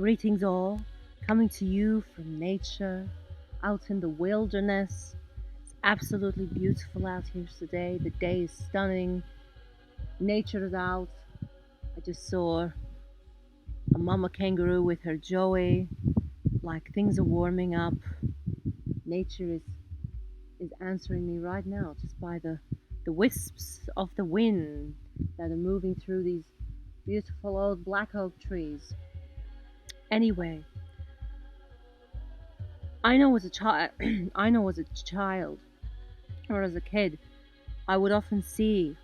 Greetings all, coming to you from nature, out in the wilderness. It's absolutely beautiful out here today. The day is stunning. Nature is out. I just saw a mama kangaroo with her joey. Like things are warming up. Nature is answering me right now just by the wisps of the wind that are moving through these beautiful old black oak trees. Anyway, I know as a child, I know as a child or as a kid, I would often see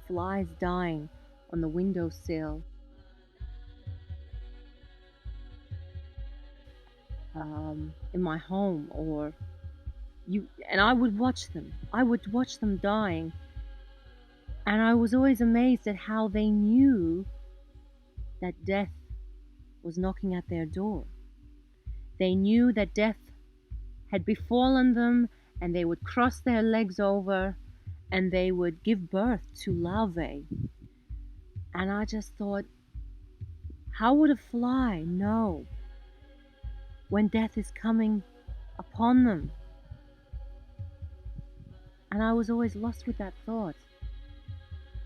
flies dying on the windowsill, in my home, or and I would watch them. I would watch them dying, and I was always amazed at how they knew that death was knocking at their door. They knew that death had befallen them, and they would cross their legs over and they would give birth to larvae. And I just thought, how would a fly know when death is coming upon them? And I was always lost with that thought.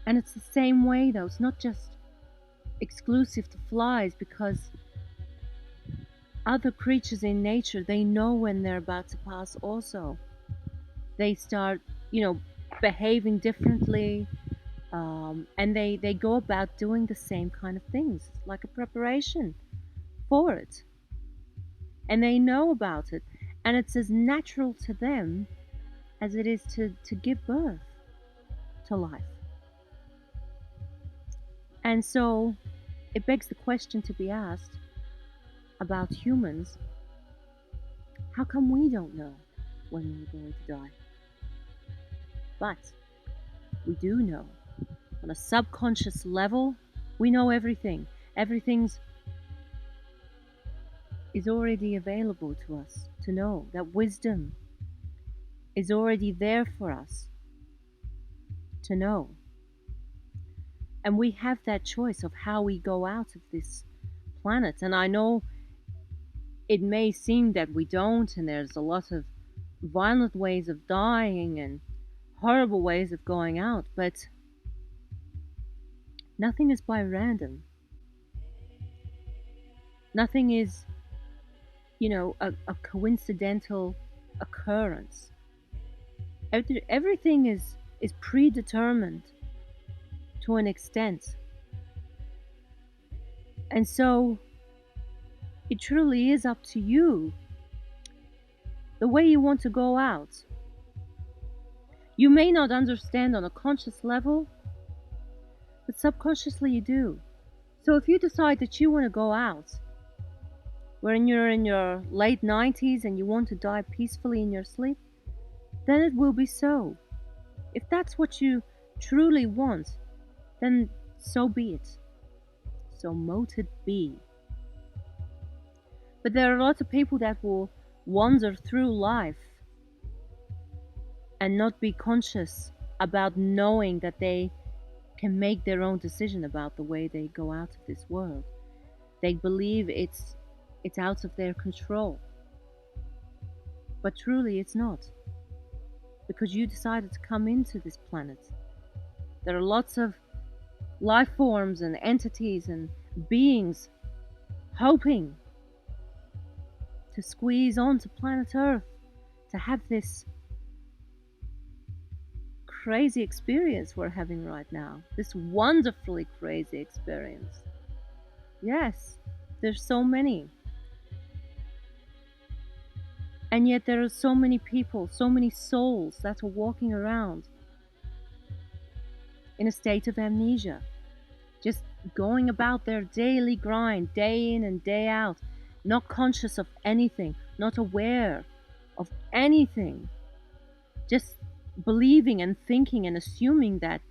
And it's the same way though, it's not just exclusive to flies, because other creatures in nature, they know when they're about to pass also. They start, behaving differently, and they go about doing the same kind of things, like a preparation for it. And they know about it, and it's as natural to them as it is to give birth to life. And so it begs the question to be asked about humans: how come we don't know when we're going to die? But we do know. On a subconscious level, we know everything. Everything's is already available to us to know. That wisdom is already there for us to know. And we have that choice of how we go out of this planet. And I know it may seem that we don't, and there's a lot of violent ways of dying and horrible ways of going out, but nothing is by random. Nothing is, a coincidental occurrence. Everything is predetermined to an extent. And so it truly is up to you the way you want to go out. You may not understand on a conscious level, but subconsciously you do. So if you decide that you want to go out when you're in your late 90s and you want to die peacefully in your sleep, then it will be so. If that's what you truly want, then so be it. So mote it be. But there are a lot of people that will wander through life and not be conscious about knowing that they can make their own decision about the way they go out of this world. They believe it's out of their control. But truly it's not. Because you decided to come into this planet. There are lots of life forms and entities and beings hoping to squeeze onto planet Earth to have this crazy experience we're having right now. This wonderfully crazy experience. Yes, there's so many. And yet there are so many people, so many souls that are walking around in a state of amnesia, just going about their daily grind, day in and day out, not conscious of anything, not aware of anything, just believing and thinking and assuming that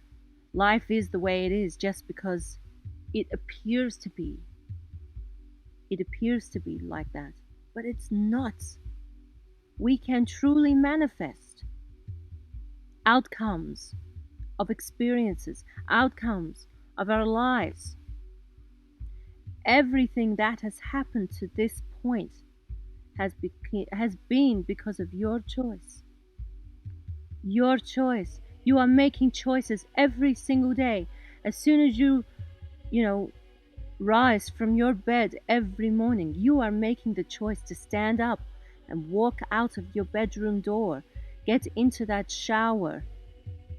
life is the way it is just because it appears to be. It appears to be like that, but it's not. We can truly manifest outcomes of experiences, outcomes of our lives. Everything that has happened to this point has been because of your choice. Your choice. You are making choices every single day. As soon as you know, rise from your bed every morning, you are making the choice to stand up and walk out of your bedroom door, get into that shower,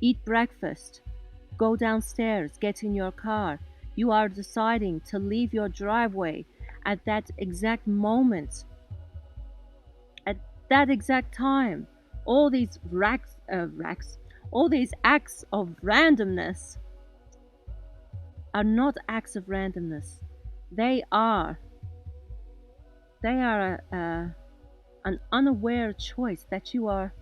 eat breakfast, go downstairs, get in your car. You are deciding to leave your driveway at that exact moment, at that exact time. All these all these acts of randomness are not acts of randomness. They are they are an unaware choice that you are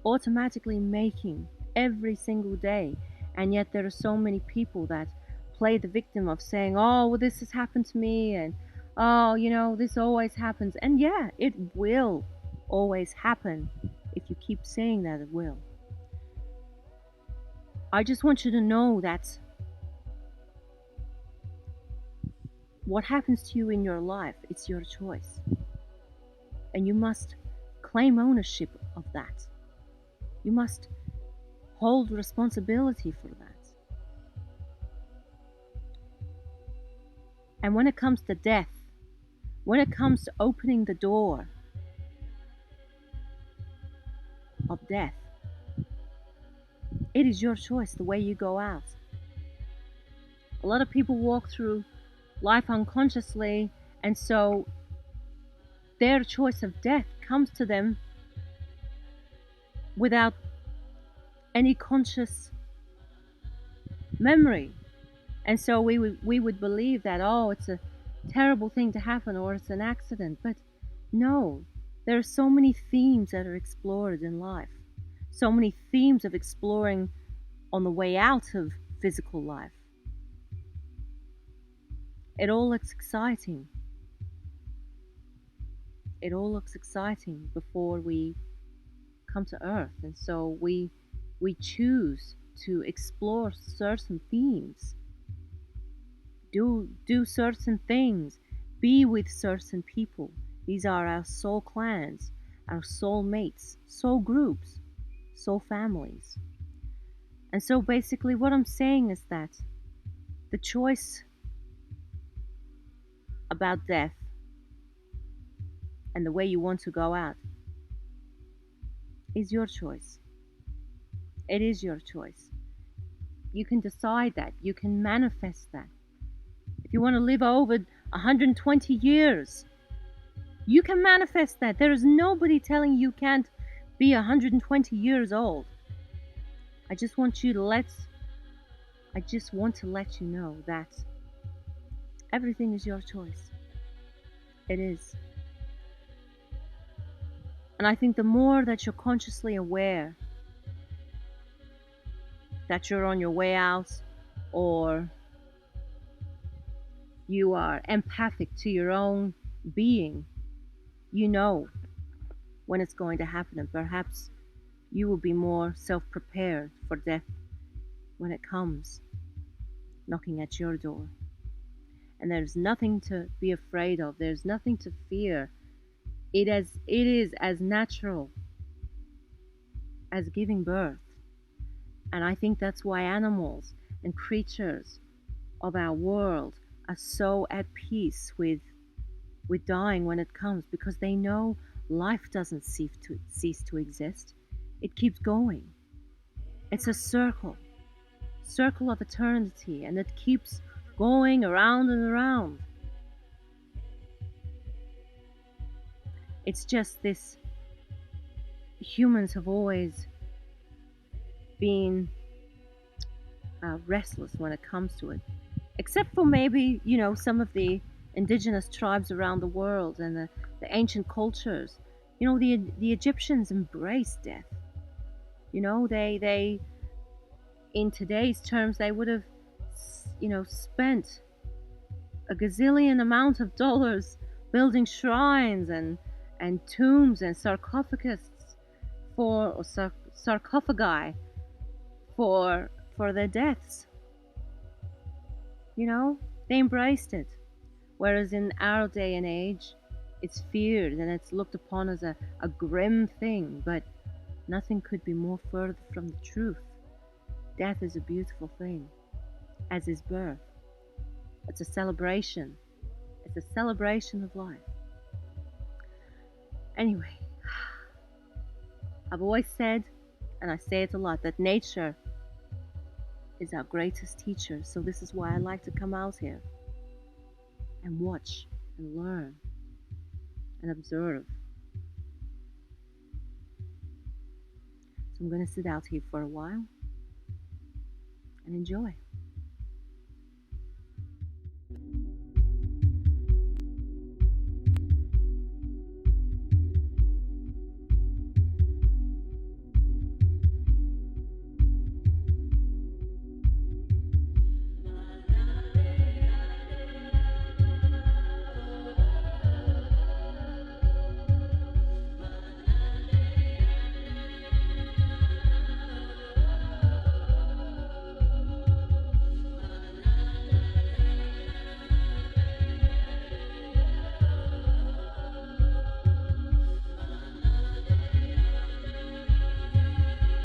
automatically making every single day. And yet there are so many people that play the victim of saying, oh, well, this has happened to me, and oh, this always happens. And yeah, it will always happen if you keep saying that it will. I just want you to know that what happens to you in your life, it's your choice. And you must claim ownership of that. You must hold responsibility for that. And when it comes to death, when it comes to opening the door of death, it is your choice the way you go out. A lot of people walk through life unconsciously, and so their choice of death comes to them without any conscious memory. And so we would believe that, oh, it's a terrible thing to happen, or it's an accident. But no, there are so many themes that are explored in life, so many themes of exploring on the way out of physical life. It all looks exciting. It all looks exciting before we come to Earth, and so we choose to explore certain themes, do certain things, be with certain people. These are our soul clans, our soul mates, soul groups, soul families. And so basically what I'm saying is that the choice about death and the way you want to go out is your choice. It is your choice. You can decide that. You can manifest that. If you want to live over 120 years, you can manifest that. There is nobody telling you can't be 120 years old. I just want to let you know that everything is your choice. It is. And I think the more that you're consciously aware that you're on your way out, or you are empathic to your own being, you know when it's going to happen, and perhaps you will be more self-prepared for death when it comes knocking at your door. And there's nothing to be afraid of. There's nothing to fear. It is as natural as giving birth. And I think that's why animals and creatures of our world are so at peace with dying when it comes, because they know life doesn't cease to exist. It keeps going. It's a circle of eternity, and it keeps going around and around. It's just this, humans have always been restless when it comes to it, except for maybe some of the indigenous tribes around the world and the ancient cultures. The Egyptians embraced death. They in today's terms, they would have spent a gazillion amount of dollars building shrines and tombs and sarcophagi for their deaths. They embraced it. Whereas in our day and age, it's feared and it's looked upon as a grim thing, but nothing could be more further from the truth. Death is a beautiful thing, as is birth. It's a celebration. It's a celebration of life. Anyway, I've always said, and I say it a lot, that nature is our greatest teacher. So this is why I like to come out here and watch and learn and observe. So I'm going to sit out here for a while and enjoy.